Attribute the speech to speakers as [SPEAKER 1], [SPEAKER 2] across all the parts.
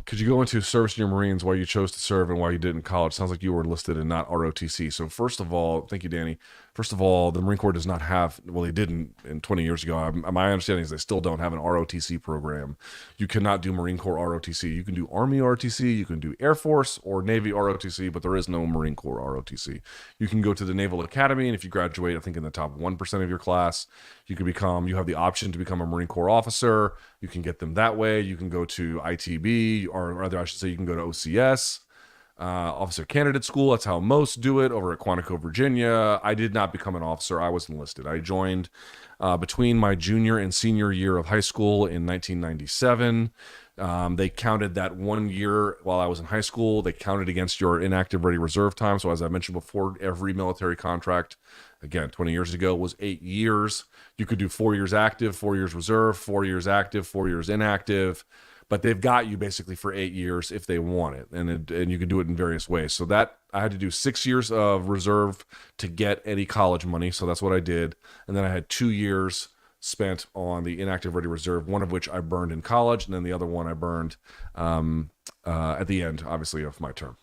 [SPEAKER 1] Could you go into service in your Marines, why you chose to serve and why you did in college? Sounds like you were enlisted and not ROTC. So first of all, thank you, Danny. First of all, the Marine Corps does not have, well, they didn't in 20 years ago. My understanding is they still don't have an ROTC program. You cannot do Marine Corps ROTC. You can do Army ROTC, you can do Air Force or Navy ROTC, but there is no Marine Corps ROTC. You can go to the Naval Academy, and if you graduate, I think in the top 1% of your class, you have the option to become a Marine Corps officer. You can get them that way. You can go to ITB, or rather, I should say, you can go to OCS, Officer Candidate School. That's how most do it over at Quantico, Virginia. I did not become an officer. I was enlisted. I joined between my junior and senior year of high school in 1997. They counted that 1 year while I was in high school. They counted against your inactive ready reserve time. So as I mentioned before, every military contract, again, 20 years ago, was 8 years. You could do 4 years active, 4 years reserve, 4 years active, 4 years inactive. But they've got you basically for 8 years if they want it. And you can do it in various ways. So that I had to do 6 years of reserve to get any college money. So that's what I did. And then I had 2 years spent on the inactive ready reserve, one of which I burned in college. And then the other one I burned at the end, obviously, of my term.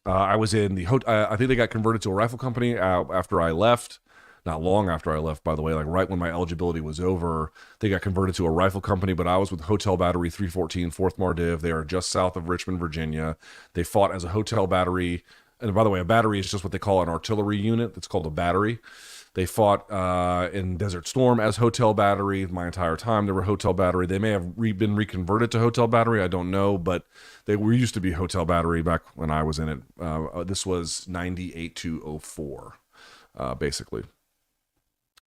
[SPEAKER 1] I was in the, I think they got converted to a rifle company after I left. Not long after I left, by the way, like right when my eligibility was over, they got converted to a rifle company, but I was with Hotel Battery 314, 4th Mardiv. They are just south of Richmond, Virginia. They fought as a hotel battery. And by the way, a battery is just what they call an artillery unit. That's called a battery. They fought in Desert Storm as Hotel Battery my entire time. They were Hotel Battery. They may have been reconverted to Hotel Battery. I don't know, but they were used to be Hotel Battery back when I was in it. This was 98 to 04, basically.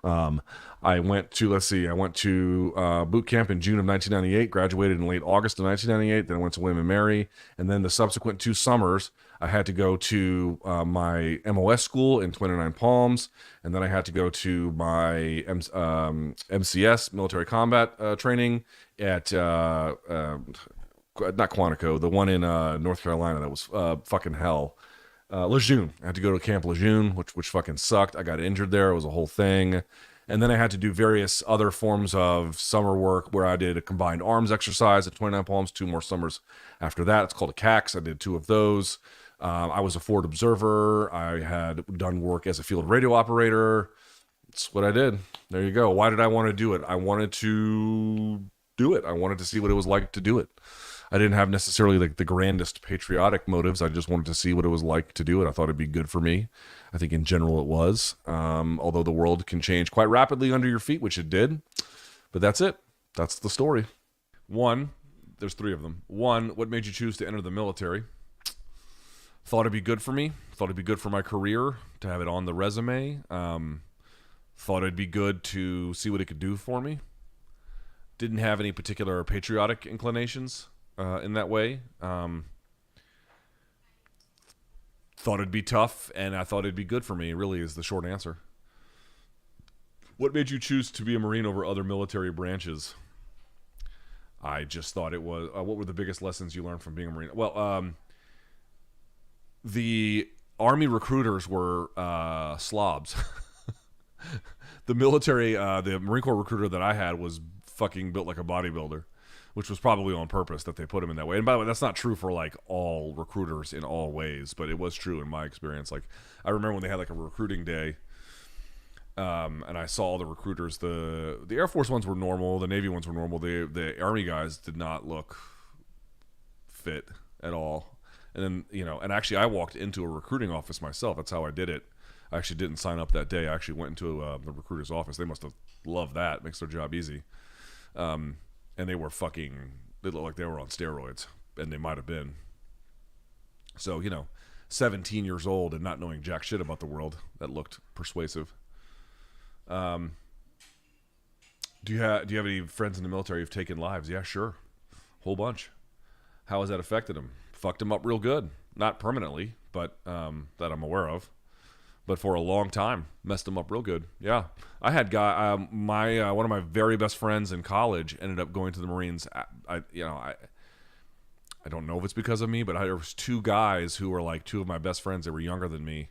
[SPEAKER 1] I went to boot camp in June of 1998, graduated in late August of 1998. Then I went to William and Mary. And then the subsequent 2 summers, I had to go to my MOS school in Twin and Nine Palms. And then I had to go to my MCS, military combat training at, not Quantico, the one in North Carolina that was fucking hell. Lejeune. I had to go to Camp Lejeune, which fucking sucked. I got injured there. It was a whole thing. And then I had to do various other forms of summer work where I did a combined arms exercise at 29 Palms, 2 more summers after that. It's called a CAX. I did 2 of those. I was a forward observer. I had done work as a field radio operator. That's what I did. There you go. Why did I want to do it? I wanted to do it. I wanted to see what it was like to do it. I didn't have necessarily like the grandest patriotic motives. I just wanted to see what it was like to do it. I thought it'd be good for me. I think in general it was. Although the world can change quite rapidly under your feet, which it did. But that's it. That's the story. 1, there's 3 of them. 1, what made you choose to enter the military? Thought it'd be good for me. Thought it'd be good for my career to have it on the resume. Thought it'd be good to see what it could do for me. Didn't have any particular patriotic inclinations. In that way. Thought it'd be tough, and I thought it'd be good for me, really, is the short answer. What made you choose to be a Marine over other military branches? I just thought it was... what were the biggest lessons you learned from being a Marine? Well, the Army recruiters were slobs. The military, the Marine Corps recruiter that I had was fucking built like a bodybuilder, which was probably on purpose that they put him in that way. And by the way, that's not true for like all recruiters in all ways, but it was true in my experience. Like I remember when they had like a recruiting day, and I saw the recruiters. The Air Force ones were normal, the Navy ones were normal. The Army guys did not look fit at all. And then, and actually I walked into a recruiting office myself. That's how I did it. I actually didn't sign up that day. I actually went into the recruiter's office. They must have loved that. It makes their job easy. And they looked like they were on steroids, and they might have been. So, 17 years old and not knowing jack shit about the world, that looked persuasive. Do you have any friends in the military who've taken lives? Yeah, sure. Whole bunch. How has that affected them? Fucked them up real good. Not permanently, but that I'm aware of. But for a long time, messed them up real good. Yeah, I had one of my very best friends in college ended up going to the Marines. I don't know if it's because of me, but there was 2 guys who were like 2 of my best friends. They were younger than me.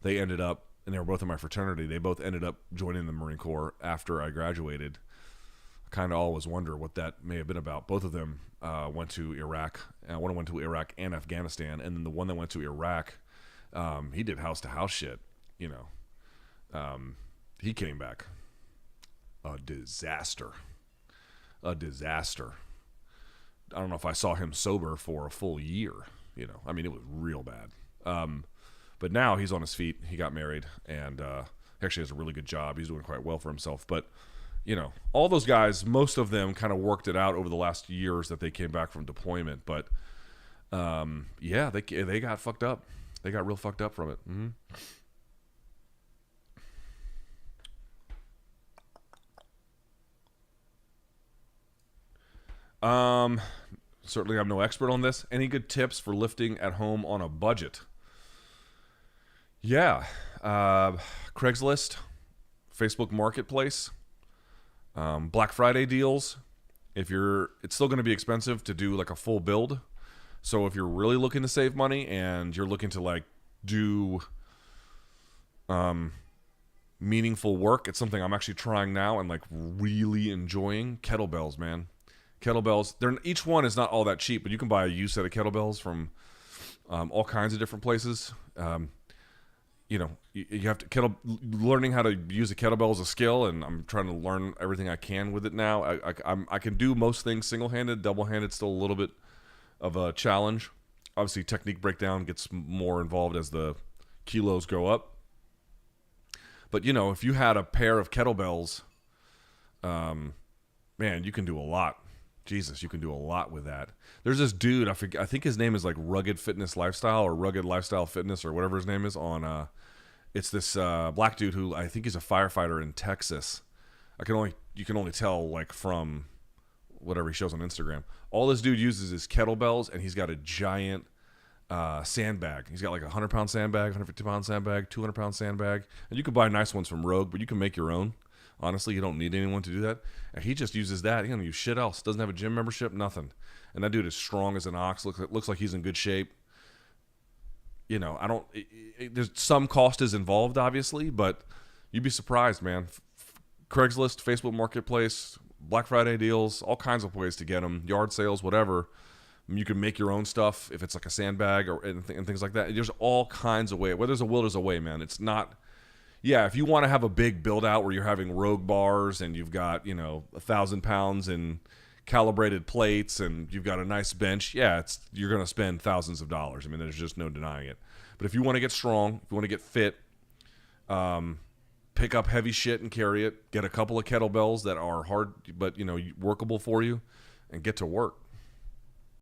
[SPEAKER 1] They ended up, and they were both in my fraternity. They both ended up joining the Marine Corps after I graduated. kind of always wonder what that may have been about. Both of them went to Iraq. One went to Iraq and Afghanistan, and then the one that went to Iraq, he did house to house shit. You know, he came back a disaster. A disaster. I don't know if I saw him sober for a full year. You know, I mean, it was real bad. But now he's on his feet. He got married, and actually has a really good job. He's doing quite well for himself. But you know, all those guys, most of them kind of worked it out over the last years that they came back from deployment. But yeah, they got fucked up. They got real fucked up from it. Mm-hmm. Certainly I'm no expert on this. Any good tips for lifting at home on a budget? Yeah. Craigslist, Facebook Marketplace, Black Friday deals. It's still going to be expensive to do like a full build. So if you're really looking to save money and you're looking to like do meaningful work, it's something I'm actually trying now and like really enjoying. Kettlebells, man. Kettlebells, each one is not all that cheap, but you can buy a used set of kettlebells from all kinds of different places. You know, you have to learning how to use a kettlebell is a skill, and I'm trying to learn everything I can with it now. I can do most things single-handed, double-handed, still a little bit of a challenge. Obviously, technique breakdown gets more involved as the kilos go up. But you know, if you had a pair of kettlebells, man, you can do a lot. Jesus, you can do a lot with that. There's this dude, I think his name is like Rugged Fitness Lifestyle or Rugged Lifestyle Fitness or whatever his name is on, it's this black dude who I think he's a firefighter in Texas. You can only tell like from whatever he shows on Instagram. All this dude uses is kettlebells, and he's got a giant sandbag. He's got like a 100-pound sandbag, 150-pound sandbag, 200-pound sandbag. And you can buy nice ones from Rogue, but you can make your own. Honestly, you don't need anyone to do that. And he just uses that. He doesn't use shit else. Doesn't have a gym membership, nothing. And that dude is strong as an ox. Looks like he's in good shape. You know, there's some cost is involved, obviously, but you'd be surprised, man. Craigslist, Facebook Marketplace, Black Friday deals, all kinds of ways to get them. Yard sales, whatever. You can make your own stuff if it's like a sandbag and things like that. There's all kinds of ways. Where there's a will, there's a way, man. It's not... Yeah, if you want to have a big build out where you're having Rogue bars and you've got, 1,000 pounds in calibrated plates and you've got a nice bench, yeah, you're going to spend thousands of dollars. I mean, there's just no denying it. But if you want to get strong, if you want to get fit, pick up heavy shit and carry it. Get a couple of kettlebells that are hard but, workable for you and get to work.